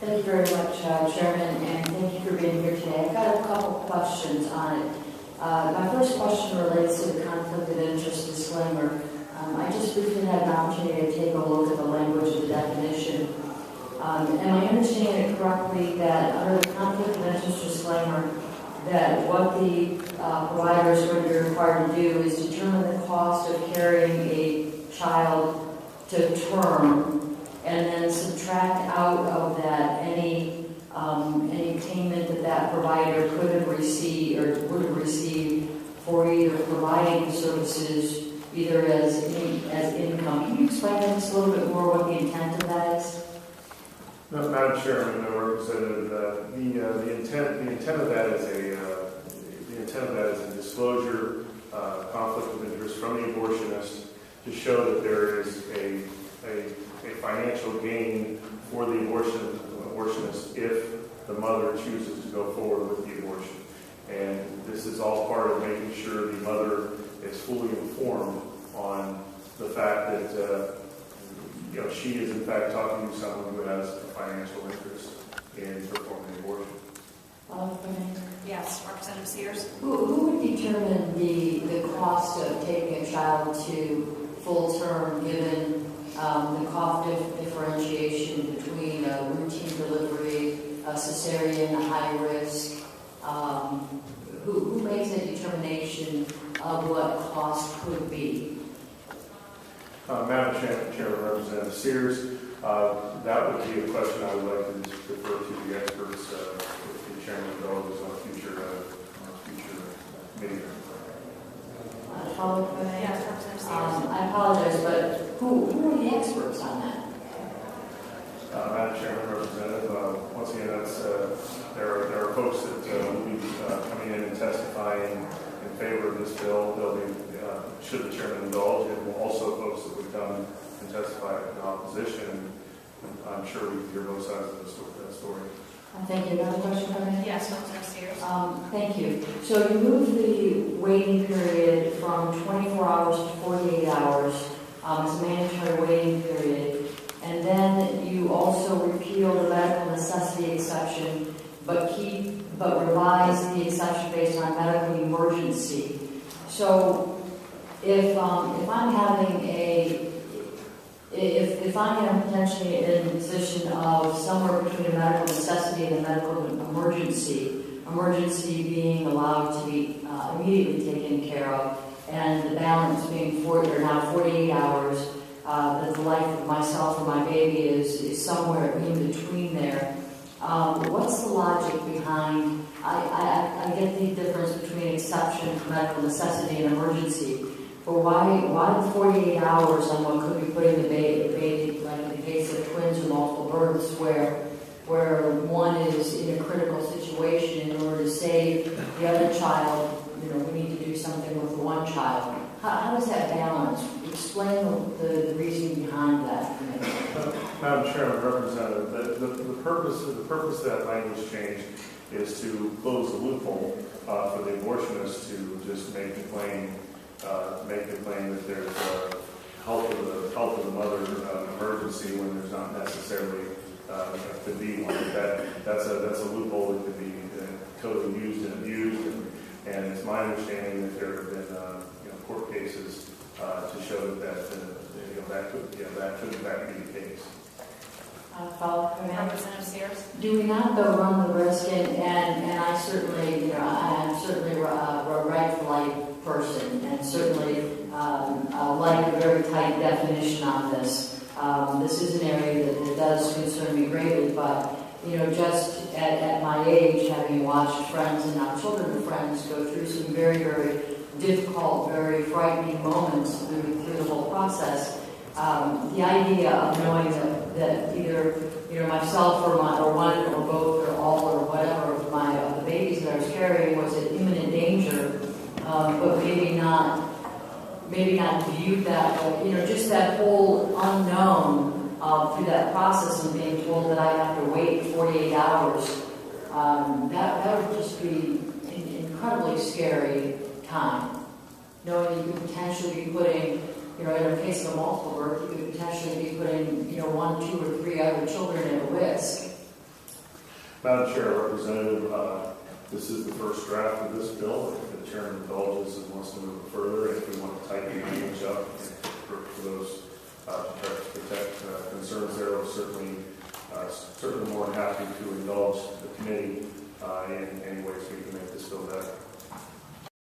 Thank you very much, Chairman, and thank you for being here today. I've got a couple questions on it. My first question relates to the conflict of interest disclaimer. I just briefly had an opportunity to take a look at the language of the definition. Am I understanding it correctly that under the conflict of interest disclaimer, that what the provider is going to be required to do is determine the cost of carrying a child to term, and then subtract out of that any payment that that provider could have received or would have received for either providing services, either as income. Can you explain that just a little bit more, what the intent of that is? No, Madam Chairman, Representative, the intent of that is a disclosure conflict of interest from the abortionist to show that there is a financial gain for the abortionist if the mother chooses to go forward with the abortion. And this is all part of making sure the mother is fully informed on the fact that she is in fact talking to someone who has a financial interest in performing the abortion. Yes, Representative Sears. Who would determine the cost of taking a child to full term, given the cost differentiation between a routine delivery, a cesarean, a high risk? Who makes a determination of what cost could be? Madam Chairman, Representative Sears, that would be a question I would like to just defer to the experts, if the Chairman goes on a future meeting. Yes, Representative Sears. I apologize, but who are the experts on that? Madam Chairman, Representative, once again, there are folks that will be coming in and testifying in favor of this bill. They'll be, should the Chairman indulge, and also folks that would come and testify in opposition. I'm sure we can hear both sides of the story. Thank you. Another question coming in? Yes, Representative Sears. Thank you. So you moved the waiting period from 24 hours to 48 hours as a mandatory waiting period, and then you also repealed the medical necessity exception, but revised the exception based on medical emergency. So if I'm potentially in a position of somewhere between a medical necessity and a medical emergency being allowed to be immediately taken care of, and the balance being 48 hours, that the life of myself or my baby is somewhere in between there. What's the logic behind? I get the difference between exception for medical necessity and emergency. But why the 48 hours on what could be putting the baby, like in the case of twins or multiple births, where one is in a critical situation in order to save the other child, we need to do something with the one child. How does that balance? Explain the reasoning behind that for me. Madam Chairman, Representative, the purpose of that language change is to close the loophole for the abortionist to just make the claim that there's help of the mother emergency when there's not necessarily could be one. That's a loophole that could be totally used and abused, and it's my understanding that there have been court cases to show that could in fact be the case. Representative Sears. Do we not though run the risk, and I certainly, I'm certainly a right-for-life person, and certainly like a very tight definition on this. This is an area that does concern me greatly, but just at my age, having watched friends and now children of friends go through some very, very difficult, very frightening moments through the whole process, the idea of knowing that either myself or one or both or all or whatever of the babies that I was carrying was in imminent danger, but maybe not viewed that, but just that whole unknown through that process and being told that I have to wait 48 hours, that would just be an incredibly scary time. Knowing you could potentially be putting, in a case of a multiple birth, you could potentially be putting, 1, 2, or 3 other children at risk. Madam Chair, Representative, this is the first draft of this bill. If the chairman indulges and wants to move it further, if we want to tighten the language up for those to protect concerns there, we're certainly more than happy to indulge the committee in any ways we can make this bill better.